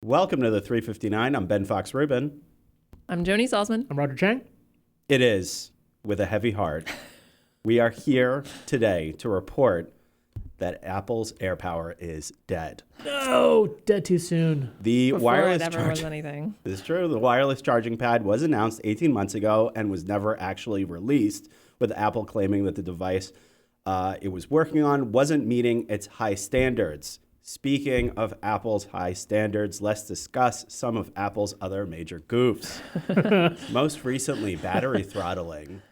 Welcome to the 359. I'm Ben Fox Rubin. I'm Joni Salzman. I'm Roger Chang. It is with a heavy heart. We are here today to report that Apple's AirPower is dead. No, dead too soon. The Before wireless it ever was anything. This is true. The wireless charging pad was announced 18 months ago and was never actually released, with Apple claiming that the device it was working on wasn't meeting its high standards. Speaking of Apple's high standards, let's discuss some of Apple's other major goofs. Most recently, battery throttling.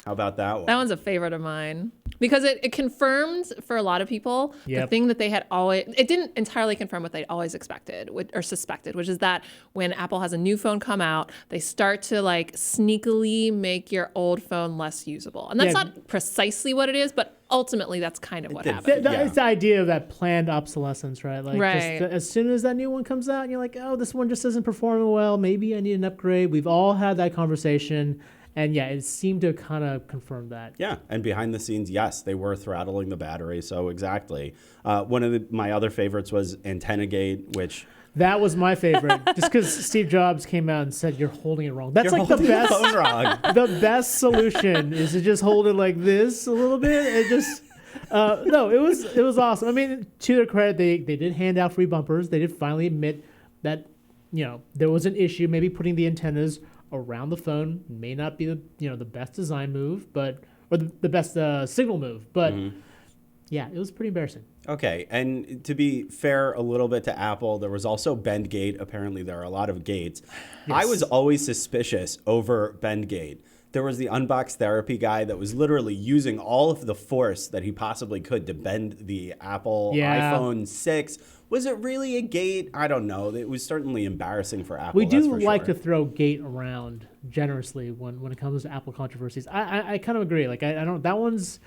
How about that one? That one's a favorite of mine because it confirmed for a lot of people the thing that they had always, it didn't entirely confirm what they'd always expected or suspected, which is that when Apple has a new phone come out, they start to like sneakily make your old phone less usable. And that's not precisely what it is, but ultimately that's kind of what happened. It's the idea of that planned obsolescence, right? Like Right. Just as soon as that new one comes out and you're like, oh, this one just isn't performing well. Maybe I need an upgrade. We've all had that conversation. And yeah, it seemed to kind of confirm that. Yeah, and behind the scenes, yes, they were throttling the battery. So exactly. One of my other favorites was AntennaGate, which... That was my favorite, just because Steve Jobs came out and said, you're holding it wrong. That's You're like the holding best. the phone wrong. The best solution is to just hold it like this a little bit. It just... no, it was awesome. I mean, to their credit, they did hand out free bumpers. They did finally admit that, there was an issue. Maybe putting the antennas around the phone may not be the best design move, or the best signal move. But yeah, it was pretty embarrassing. Okay, and to be fair a little bit to Apple, there was also BendGate. Apparently, there are a lot of gates. Yes. I was always suspicious over BendGate. There was the Unbox Therapy guy that was literally using all of the force that he possibly could to bend the Apple iPhone 6. Was it really a gate? I don't know. It was certainly embarrassing for Apple. We do like to throw gate around generously when it comes to Apple controversies. I kind of agree. Like I don't. That one's.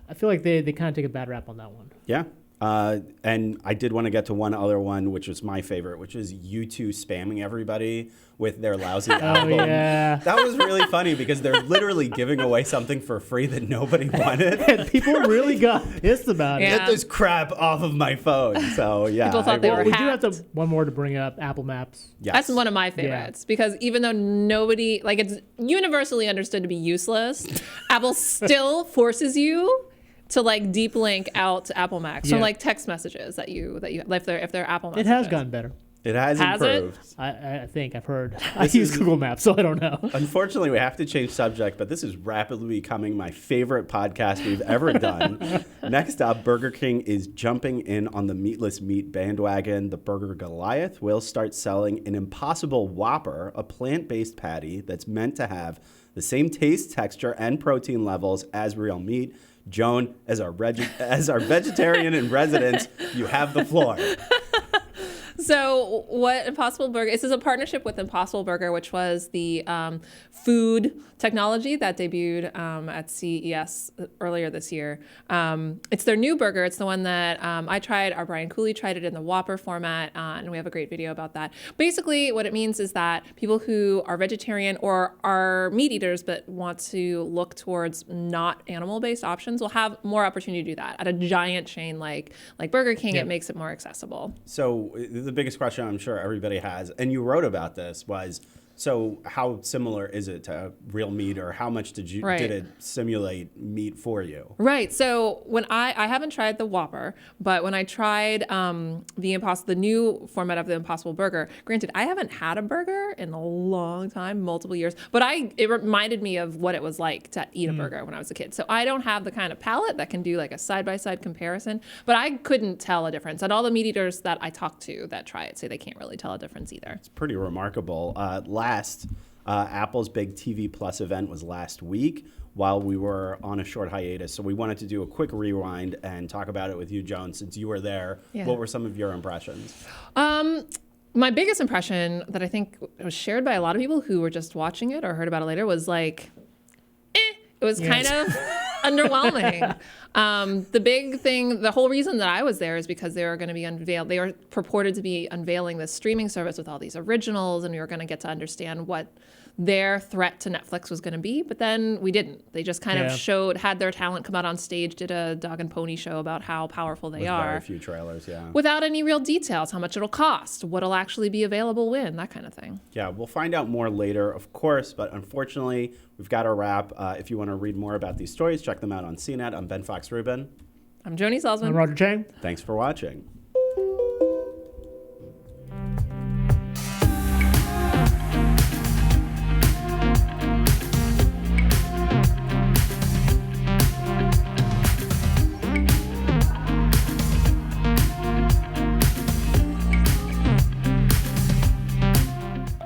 I feel like they kind of take a bad rap on that one. Yeah. And I did want to get to one other one, which was my favorite, which is U2 spamming everybody with their lousy album. Yeah. That was really funny because they're literally giving away something for free that nobody wanted. And people really got pissed about it. Get this crap off of my phone. So, yeah. People thought they were We hacked. do have one more to bring up, Apple Maps. Yes. That's one of my favorites because even though nobody, like it's universally understood to be useless, Apple still forces you to like deep link out to Apple Maps from like text messages that you if they're Apple messages. It has gotten better. It has improved. I think I've heard. I use Google Maps, so I don't know. Unfortunately, we have to change subject, but this is rapidly becoming my favorite podcast we've ever done. Next up, Burger King is jumping in on the meatless meat bandwagon. The Burger Goliath will start selling an Impossible Whopper, a plant-based patty that's meant to have the same taste, texture, and protein levels as real meat. Joan, as our vegetarian in residence, you have the floor. So what Impossible Burger, this is a partnership with Impossible Burger, which was the food technology that debuted at CES earlier this year. It's their new burger. It's the one that I tried. Our Brian Cooley tried it in the Whopper format, and we have a great video about that. Basically, what it means is that people who are vegetarian or are meat eaters but want to look towards not animal-based options will have more opportunity to do that. At a giant chain like Burger King, it makes it more accessible. So the biggest question I'm sure everybody has, and you wrote about this, was, so how similar is it to real meat, or how much did it simulate meat for you? Right. So when I haven't tried the Whopper, but when I tried the new format of the Impossible Burger, granted, I haven't had a burger in a long time, multiple years, but it reminded me of what it was like to eat a burger when I was a kid. So I don't have the kind of palate that can do like a side-by-side comparison, but I couldn't tell a difference. And all the meat eaters that I talk to that try it say they can't really tell a difference either. It's pretty remarkable. Apple's big TV Plus event was last week while we were on a short hiatus. So we wanted to do a quick rewind and talk about it with you, Joan, since you were there. Yeah. What were some of your impressions? My biggest impression that I think was shared by a lot of people who were just watching it or heard about it later was like, it was kind of underwhelming. The big thing, the whole reason that I was there is because they were going to be they were purported to be unveiling this streaming service with all these originals, and we were going to get to understand what their threat to Netflix was going to be, but then we didn't. They just kind of had their talent come out on stage, did a dog and pony show about how powerful they are. Very few trailers, yeah. Without any real details, how much it'll cost, what'll actually be available when, that kind of thing. Yeah, we'll find out more later, of course, but unfortunately, we've got to wrap. If you want to read more about these stories, check them out on CNET. I'm Ben Fox Rubin. I'm Joni Salzman. I'm Roger Chang. Thanks for watching.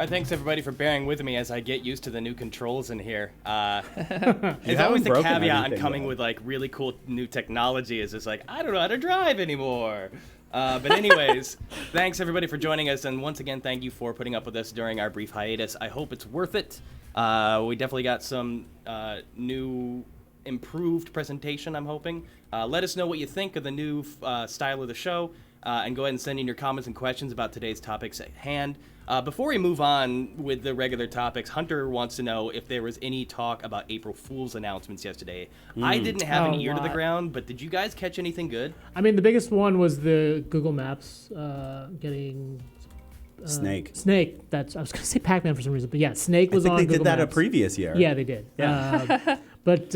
Thanks everybody for bearing with me as I get used to the new controls in here. It's always the caveat on coming with like really cool new technology is just like, I don't know how to drive anymore. But anyways, thanks everybody for joining us. And once again, thank you for putting up with us during our brief hiatus. I hope it's worth it. We definitely got some new improved presentation, I'm hoping. Let us know what you think of the new style of the show. And go ahead and send in your comments and questions about today's topics at hand. Before we move on with the regular topics, Hunter wants to know if there was any talk about April Fool's announcements yesterday. I didn't have an ear to the ground, but did you guys catch anything good? I mean, the biggest one was the Google Maps getting... Snake. Snake. I was going to say Pac-Man for some reason, but yeah, Snake was on Google Maps. They did that a previous year. Yeah, they did. Yeah. But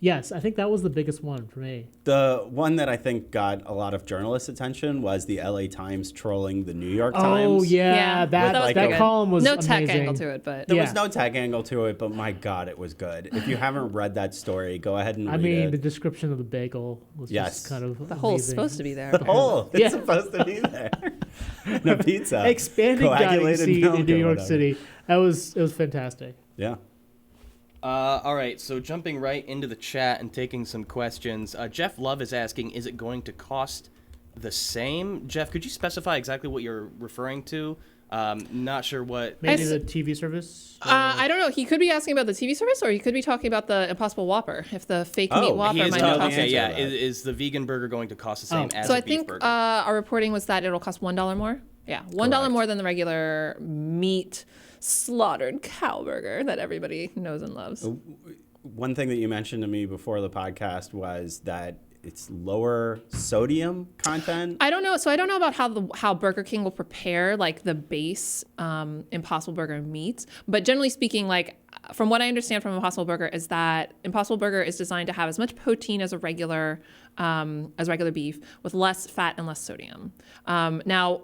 yes, I think that was the biggest one for me. The one that I think got a lot of journalist attention was the LA Times trolling the New York Times. Oh, yeah. That column was no amazing. tech angle to it, but... There was no tech angle to it, but my God, it was good. If you haven't read that story, go ahead and read it. The description of the bagel was just kind of The hole's supposed to be there. The hole. It's supposed to be there. The pizza. Expanding dining scene in New York City. It was fantastic. Yeah. All right, so jumping right into the chat and taking some questions. Jeff Love is asking, is it going to cost the same? Jeff, could you specify exactly what you're referring to? Not sure what... Maybe the TV service? I don't know. He could be asking about the TV service, or he could be talking about the Impossible Whopper, if the fake meat Whopper might not cost. Is the vegan burger going to cost the same as a beef burger? So I think our reporting was that it'll cost $1 more. Yeah, $1 more than the regular meat slaughtered cow burger that everybody knows and loves. One thing that you mentioned to me before the podcast was that it's lower sodium content. I don't know. So I don't know about how Burger King will prepare like the base Impossible Burger meat, but generally speaking, like from what I understand from Impossible Burger is that Impossible Burger is designed to have as much protein as regular beef with less fat and less sodium. Now,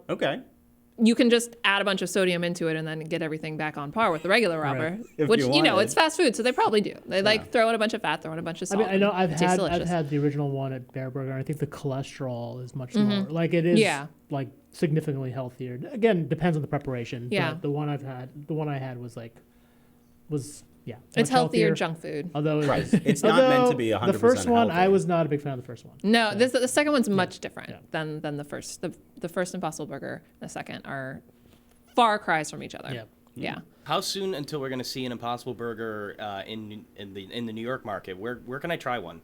you can just add a bunch of sodium into it and then get everything back on par with the regular Whopper, which it's fast food, so they probably do. They throw in a bunch of fat, throw in a bunch of salt. I know I've had the original one at Bear Burger. I think the cholesterol is much lower. Like it is like significantly healthier. Again, depends on the preparation. Yeah. But the one I had was it's healthier junk food. Although it's not meant to be 100% the first one, healthy. I was not a big fan of the first one. No, the second one's much different than the first. The first Impossible Burger, and the second are far cries from each other. Yeah. How soon until we're going to see an Impossible Burger in the New York market? Where can I try one?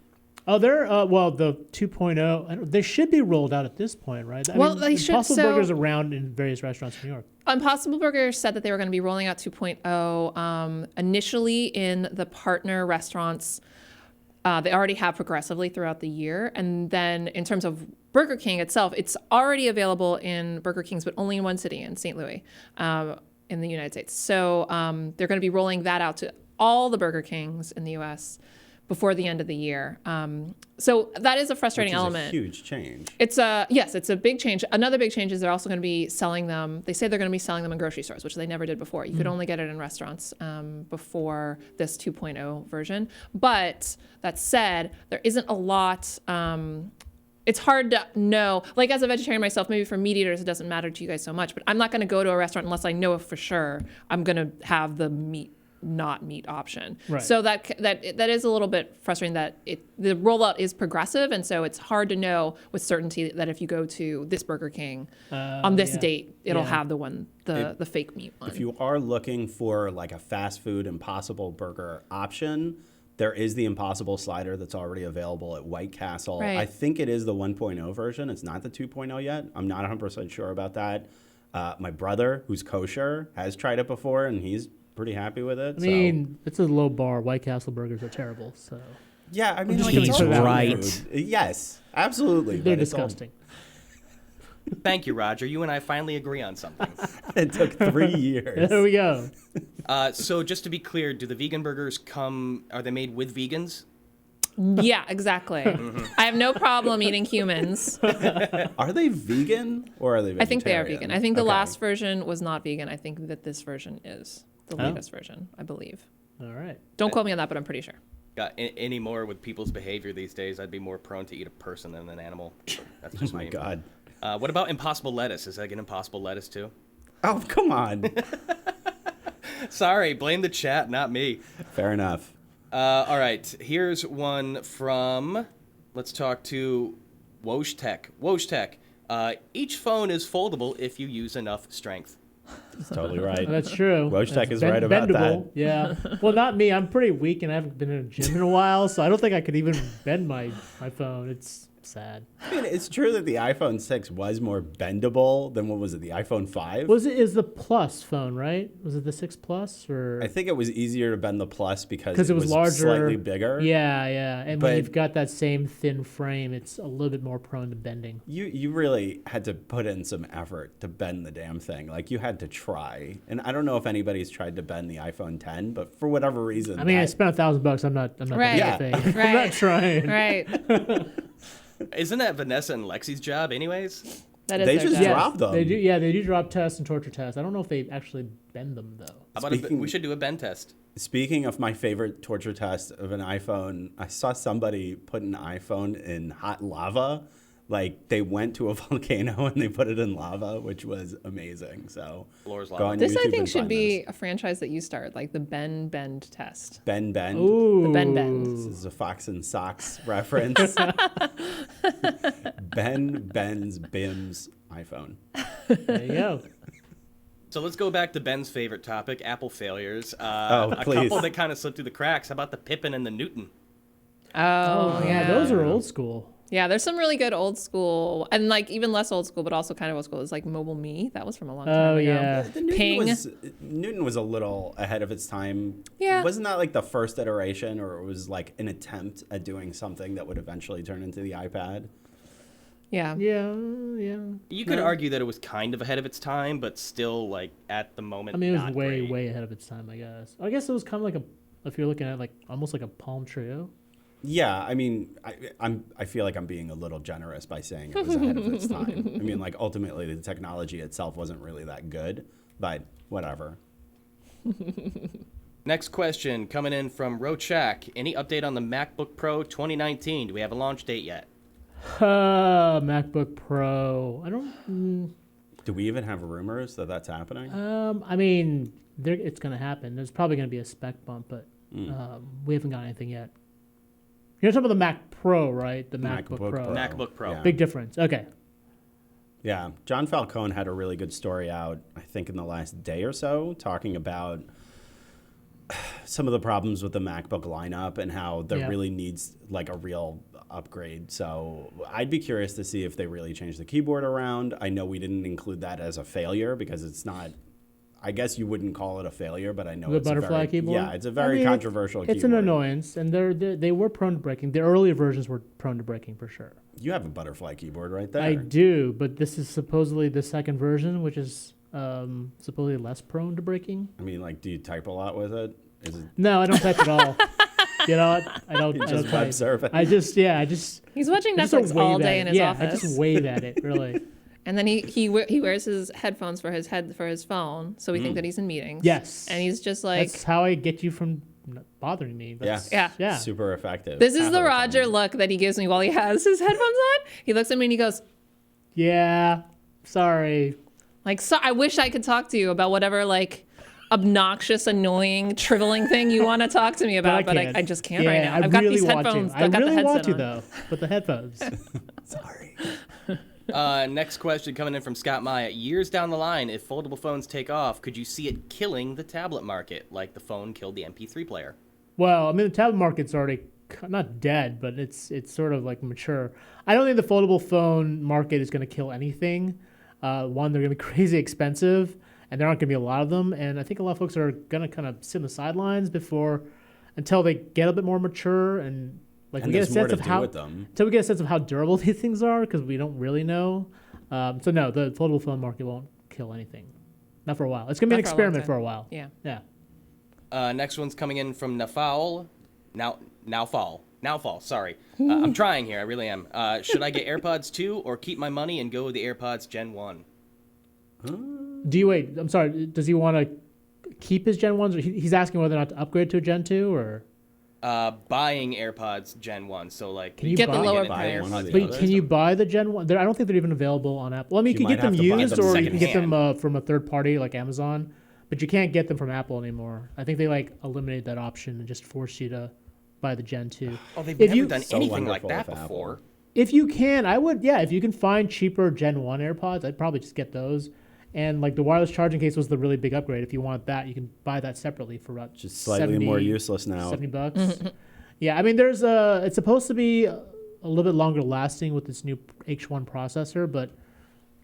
Oh, they're the 2.0. They should be rolled out at this point, right? They should. Impossible Burgers around in various restaurants in New York. Impossible Burger said that they were going to be rolling out 2.0 initially in the partner restaurants. They already have progressively throughout the year, and then in terms of Burger King itself, it's already available in Burger Kings, but only in one city, in St. Louis, in the United States. So they're going to be rolling that out to all the Burger Kings in the U.S. before the end of the year. So that is a frustrating element. A huge change. It's a big change. Another big change is they're also going to be selling them. They say they're going to be selling them in grocery stores, which they never did before. You could only get it in restaurants before this 2.0 version. But that said, there isn't a lot. It's hard to know. Like as a vegetarian myself, maybe for meat eaters, it doesn't matter to you guys so much. But I'm not going to go to a restaurant unless I know for sure I'm going to have the not meat option. Right. So that is a little bit frustrating that the rollout is progressive, and so it's hard to know with certainty that if you go to this Burger King on this date, it'll have the fake meat one. If you are looking for like a fast food Impossible Burger option, there is the Impossible slider that's already available at White Castle. Right. I think it is the 1.0 version. It's not the 2.0 yet. I'm not 100% sure about that. My brother, who's kosher, has tried it before, and he's pretty happy with it. I mean, it's a low bar. White Castle burgers are terrible. So yeah, I mean, just like, it's gonna all put it right. out Food. Yes, absolutely. they're but it's all- disgusting. Thank you, Roger. You and I finally agree on something. It took 3 years. There we go. So just to be clear, do the vegan burgers are they made with vegans? Yeah, exactly. I have no problem eating humans. Are they vegan or are they vegetarian? I think they are vegan. I think the Okay. last version was not vegan. I think that this version is the Oh. latest version, I believe. All right. Don't quote me on that, but I'm pretty sure. Any more with people's behavior these days, I'd be more prone to eat a person than an animal. That's Oh just my me. God. What about impossible lettuce? Is that an impossible lettuce too? Oh, come on. Sorry, blame the chat, not me. Fair enough. All right, here's one from, let's talk to Wojtek. Wojtek, each phone is foldable if you use enough strength. That's totally right. That's true. Wojtek That's is right about bendable. that. Yeah. Well, not me. I'm pretty weak and I haven't been in a gym in a while, so I don't think I could even bend my phone. It's sad. I mean, it's true that the iPhone 6 was more bendable than what was it, the iPhone 5? Is the Plus phone, right? Was it the 6 Plus or? I think it was easier to bend the Plus because it was larger, slightly bigger. Yeah, yeah. And But- when you've got that same thin frame, it's a little bit more prone to bending. You really had to put in some effort to bend the damn thing. Like, you had to try. And I don't know if anybody's tried to bend the iPhone 10, but for whatever reason. I mean, I spent $1,000. I'm not Right. doing anything. Right. I'm not trying. Right. Isn't that Vanessa and Lexi's job anyways? That is They their just job. drop them. They do. Yeah, they do drop tests and torture tests. I don't know if they actually bend them though. How about Speaking- we should do a bend test. Speaking of my favorite torture test of an iPhone, I saw somebody put an iPhone in hot lava. Like, they went to a volcano and they put it in lava, which was amazing. So Floor's go lava. on This, YouTube I think, and should find be this. a franchise that you start, like the Ben Bend test. Ben Bend. Ooh. The Ben Bend. This is a Fox and Socks reference. Ben bends Bim's iPhone. There you go. So let's go back to Ben's favorite topic, Apple failures. Oh, a please. couple that kind of slipped through the cracks. How about the Pippin and the Newton? Oh, Yeah, those are old school. Yeah, there's some really good old school, and like even less old school, but also kind of old school. Is like Mobile Me. That was from a long time Oh ago. yeah. The Newton Ping. Newton was a little ahead of its time. Yeah. Wasn't that like the first iteration, or it was like an attempt at doing something that would eventually turn into the iPad? Yeah. Yeah, yeah. You could argue that it was kind of ahead of its time, but still, like, at the moment, I mean, it was not way, great. way ahead of its time. I guess. I guess it was kind of like if you're looking at like almost like a Palm Trio. Yeah, I mean, I feel like I'm being a little generous by saying it was ahead of its time. I mean, like, ultimately, the technology itself wasn't really that good, but whatever. Next question coming in from Rochak. Any update on the MacBook Pro 2019? Do we have a launch date yet? MacBook Pro. I don't. Do we even have rumors that that's happening? I mean, it's gonna happen. There's probably gonna be a spec bump, but we haven't got anything yet. You're talking about the Mac Pro, right? The MacBook Pro. MacBook Pro. Yeah. Big difference. Okay. Yeah, John Falcone had a really good story out, I think, in the last day or so, talking about some of the problems with the MacBook lineup and how there really needs like a real upgrade. So I'd be curious to see if they really change the keyboard around. I know we didn't include that as a failure because it's not. I guess you wouldn't call it a failure, but I know The it's butterfly a very, keyboard? Yeah, it's a very controversial keyboard. It's an annoyance, and they were prone to breaking. The earlier versions were prone to breaking for sure. You have a butterfly keyboard right there. I do, but this is supposedly the second version, which is supposedly less prone to breaking. I mean, like, do you type a lot with it? Is it No, I don't type at all. You know what? I don't. you I just don't web type. surfing? I just. He's watching I just Netflix wave all at day it. in his yeah, office. I just wave at it, really. And then he wears his headphones for his phone, so we think that he's in meetings. Yes. And he's just like, That's how I get you from not bothering me. That's, Yeah. Yeah. Super effective. this is half the of time. Roger look that he gives me while he has his headphones on. He looks at me and he goes, Yeah. Sorry. like, so I wish I could talk to you about whatever like obnoxious, annoying, trivialing thing you want to talk to me about, but can't. I just can't yeah, right now. I I've got really these want headphones. to. I I've got the really want headset to, on. though, with the headphones. Sorry. Next question coming in from Scott Maya. Years down the line, if foldable phones take off, could you see it killing the tablet market like the phone killed the MP3 player? Well, I mean, the tablet market's already not dead, but it's sort of like mature. I don't think the foldable phone market is going to kill anything. One, they're going to be crazy expensive, and there aren't going to be a lot of them. And I think a lot of folks are going to kind of sit on the sidelines until they get a bit more mature and like And we get a there's more sense to of do how with them. until we get a sense of how durable these things are because we don't really know. So no, the foldable phone market won't kill anything, not for a while. It's going to be an Not for a long experiment time. for a while. Yeah. Next one's coming in from Nafoul. Nowfall, sorry. I'm trying here, I really am. Should I get AirPods 2 or keep my money and go with the AirPods Gen 1? I'm sorry. Does he want to keep his Gen 1s? Or he's asking whether or not to upgrade to a Gen 2 or? Buying AirPods Gen 1, so like... Can you Get the buy- lower buy price. one of the But others? can you buy the Gen 1? I don't think they're even available on Apple. Well, I mean, you You can get might them have to buy used them or you can get them secondhand. from a third party like Amazon, but you can't get them from Apple anymore. I think they like eliminated that option and just force you to buy the Gen 2. Oh, they've If never you- done So anything like wonderful that with Apple. before. If you can, I would, if you can find cheaper Gen 1 AirPods, I'd probably just get those. And like the wireless charging case was the really big upgrade. If you want that, you can buy that separately for about Just slightly more useless now. $70. Yeah, I mean, it's supposed to be a little bit longer lasting with this new H1 processor, but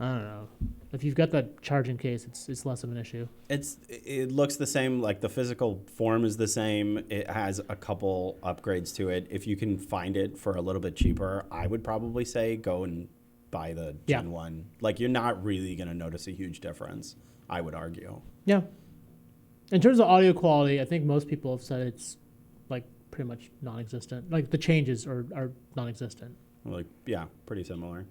I don't know. If you've got that charging case, it's less of an issue. It looks the same. Like the physical form is the same. It has a couple upgrades to it. If you can find it for a little bit cheaper, I would probably say go and buy the Gen 1. Like you're not really going to notice a huge difference, I would argue. Yeah. In terms of audio quality, I think most people have said it's like pretty much non-existent. Like the changes are non-existent. Like, yeah, pretty similar.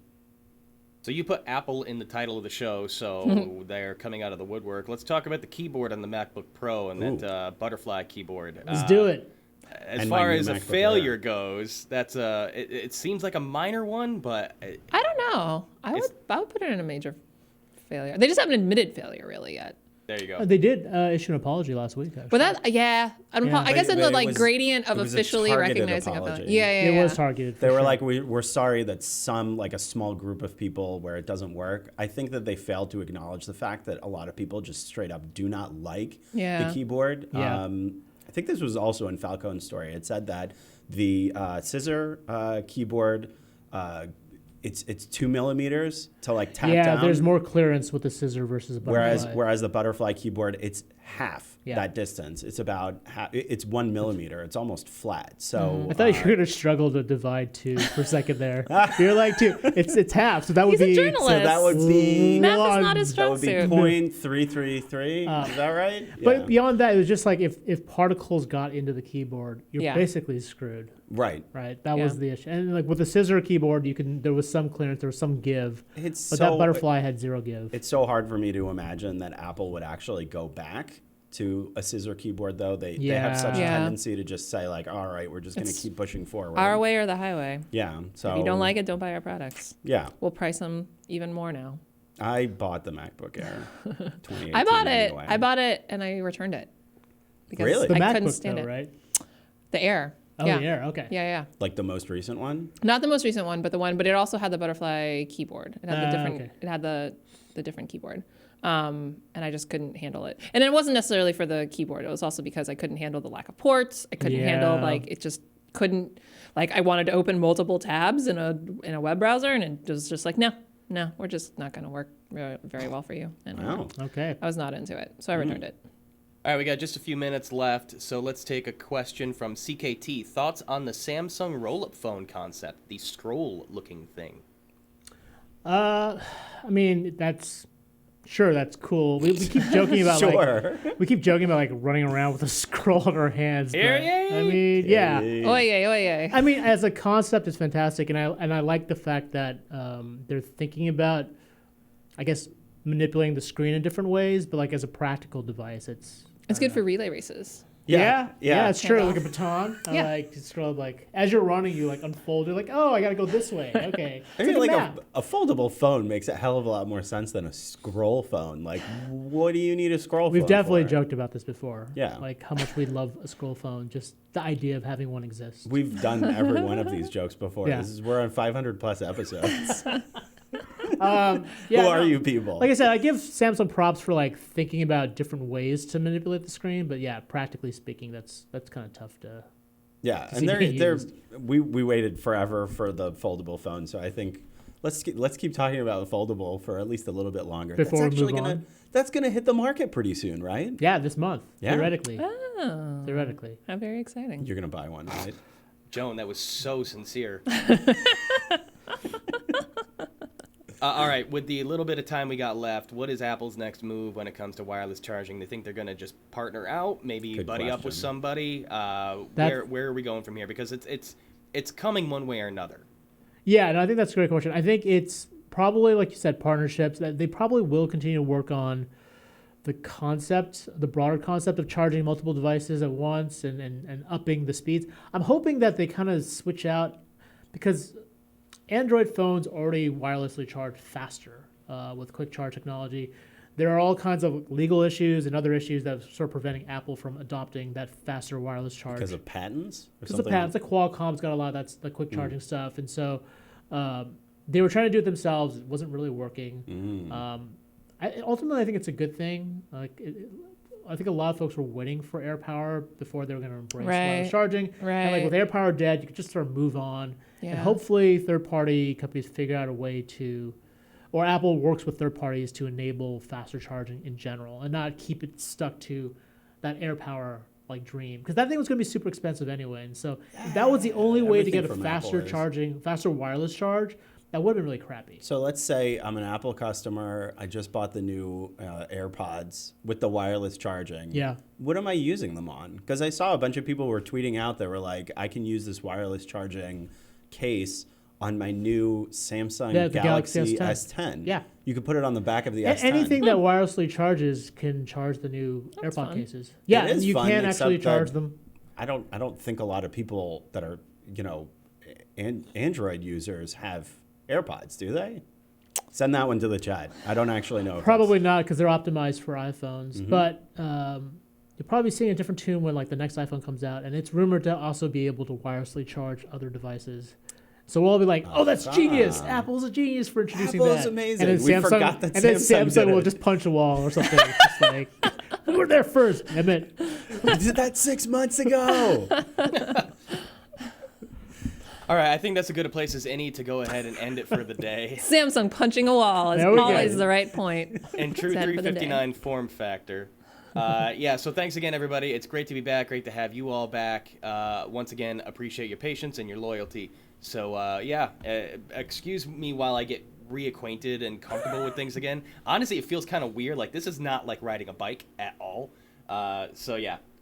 So you put Apple in the title of the show, so they're coming out of the woodwork. Let's talk about the keyboard on the MacBook Pro and that butterfly keyboard. Let's do it. As And far my new as a MacBook failure Air. goes, that's it seems like a minor one, but I don't know. I would put it in a major failure. They just haven't admitted failure really yet. there you go. They did issue an apology last week, actually. But that, I guess in But the it like was- gradient of it was a officially targeted recognizing a apology. failure. Yeah. It was targeted. They for were sure. like, we're sorry that a small group of people where it doesn't work. I think that they failed to acknowledge the fact that a lot of people just straight up do not like Yeah. the keyboard. Yeah. I think this was also in Falcone's story. It said that the scissor keyboard, it's 2 millimeters to like tap down. there's more clearance with the scissor versus a butterfly. Whereas the butterfly keyboard, it's half Yeah. that distance. It's about it's 1 millimeter. It's almost flat. So I thought you were gonna struggle to divide two for a second there. You're like two. It's half, so that would He's a be. journalist. So that would be Math is not his that strong would be suit. 0.333. Is that right? But Yeah. beyond that, it was just like if particles got into the keyboard, you're Yeah. basically screwed, Right. right? That Yeah. was the issue. And like with the scissor keyboard, there was some clearance, there was some give, It's but so that butterfly had zero give. It's so hard for me to imagine that Apple would actually go back to a scissor keyboard, though. They have such a Yeah. tendency to just say like, all right, we're just going to It's keep pushing forward. Our way or the highway. Yeah. So If you don't like it, don't buy our products. Yeah. We'll price them even more now. I bought the MacBook Air. 2018 I bought it. anyway. I bought it and I returned it. Because Really? the I MacBook couldn't stand though, it. right? The Air. Oh, yeah. the Air. Okay. Yeah. Like the most recent one. Not the most recent one, but it also had the butterfly keyboard. It had the different. Okay. It had the different keyboard, and I just couldn't handle it. And it wasn't necessarily for the keyboard. It was also because I couldn't handle the lack of ports. I couldn't handle Yeah. it just couldn't. Like I wanted to open multiple tabs in a web browser, and it was just like no, we're just not going to work very well for you. And Wow. Okay. I was not into it, so I returned it. All right, we got just a few minutes left, so let's take a question from CKT. Thoughts on the Samsung roll-up phone concept, the scroll-looking thing? I mean, that's cool. We keep joking about Sure. we keep joking about like running around with a scroll in our hands. but, Yay! I mean, yeah. Oye. I mean, as a concept, it's fantastic, and I like the fact that they're thinking about, I guess, manipulating the screen in different ways, but like as a practical device, it's It's good for relay races. yeah, it's true. Handoff. Like a baton. Yeah. Like just scroll like as you're running, you like unfold. You're like, oh, I gotta go this way. Okay. I It's mean, a like map. a foldable phone makes a hell of a lot more sense than a scroll phone. Like, what do you need a scroll phone We've definitely for? joked about this before. Yeah. Like how much we love a scroll phone. Just the idea of having one exist. We've done every one of these jokes before. Yeah. We're on 500 plus episodes. Yeah, Who are no. you people? Like I said, I give Samsung props for like thinking about different ways to manipulate the screen, but yeah, practically speaking, that's kind of tough to. Yeah, to and see being they're used. we waited forever for the foldable phone, so I think let's keep talking about the foldable for at least a little bit longer. Before that's we move on. That's gonna hit the market pretty soon, right? Yeah, this month. Yeah. Theoretically. Oh, Theoretically. how very exciting. You're gonna buy one, right? Joan, that was so sincere. All right, with the little bit of time we got left, what is Apple's next move when it comes to wireless charging? They think they're going to just partner out, maybe Good buddy up with question. somebody? Where are we going from here? Because it's coming one way or another. Yeah, no, I think that's a great question. I think it's probably, like you said, partnerships. That they probably will continue to work on the broader concept of charging multiple devices at once and upping the speeds. I'm hoping that they kind of switch out, because Android phones already wirelessly charge faster with quick charge technology. There are all kinds of legal issues and other issues that are sort of preventing Apple from adopting that faster wireless charge. Because of patents? Because of patents. Like Qualcomm's got a lot of that's the quick charging stuff. And so they were trying to do it themselves. It wasn't really working. Ultimately, I think it's a good thing. I think a lot of folks were waiting for AirPower before they were going to embrace wireless charging. Right. And like with AirPower dead, you could just sort of move on. Yeah. And hopefully third-party companies figure out a way to, or Apple works with third parties to enable faster charging in general and not keep it stuck to that AirPower like dream. Because that thing was going to be super expensive anyway. And so if that was the only way to get a Everything from faster Apple is. charging, faster wireless charge, that would have been really crappy. So let's say I'm an Apple customer. I just bought the new AirPods with the wireless charging. Yeah. What am I using them on? Because I saw a bunch of people were tweeting out that were like, I can use this wireless charging case on my new Samsung Yeah, the Galaxy Galaxy S10. Yeah. You could put it on the back of the S10. Anything that wirelessly charges can charge the new AirPod fun. cases. Yeah, It is and you fun, can actually except charge that them. I don't think a lot of people that are, Android users have AirPods, do they? Send that one to the chat. I don't actually know. Probably not, because they're optimized for iPhones. Mm-hmm. But you'll probably see a different tune when like the next iPhone comes out, and it's rumored to also be able to wirelessly charge other devices. So we'll all be like, "Oh, that's genius! Apple's a genius for introducing Apple that." is amazing. And then We Samsung, forgot that and then Samsung Samsung did will it. just punch a wall or something. It's just like, we were there first. Damn it. We did that 6 months ago. All right, I think that's as good a place as any to go ahead and end it for the day. Samsung punching a wall is There we go. always the right point. And true Set for the 359 form factor. Yeah, so thanks again, everybody. It's great to be back. Great to have you all back. Once again, appreciate your patience and your loyalty. So, excuse me while I get reacquainted and comfortable with things again. Honestly, it feels kind of weird. Like, this is not like riding a bike at all.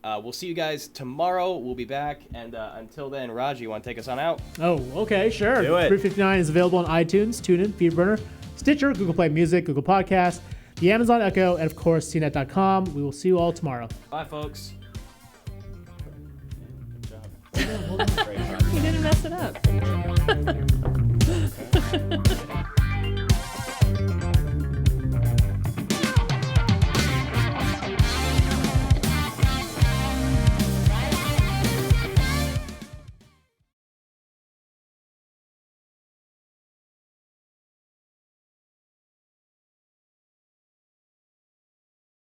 We'll see you guys tomorrow. We'll be back. And until then, Raj, you want to take us on out? Oh, okay, sure. Do it. 359 is available on iTunes, TuneIn, FeedBurner, Stitcher, Google Play Music, Google Podcasts, the Amazon Echo, and of course, CNET.com. We will see you all tomorrow. Bye, folks. Good job. You didn't mess it up.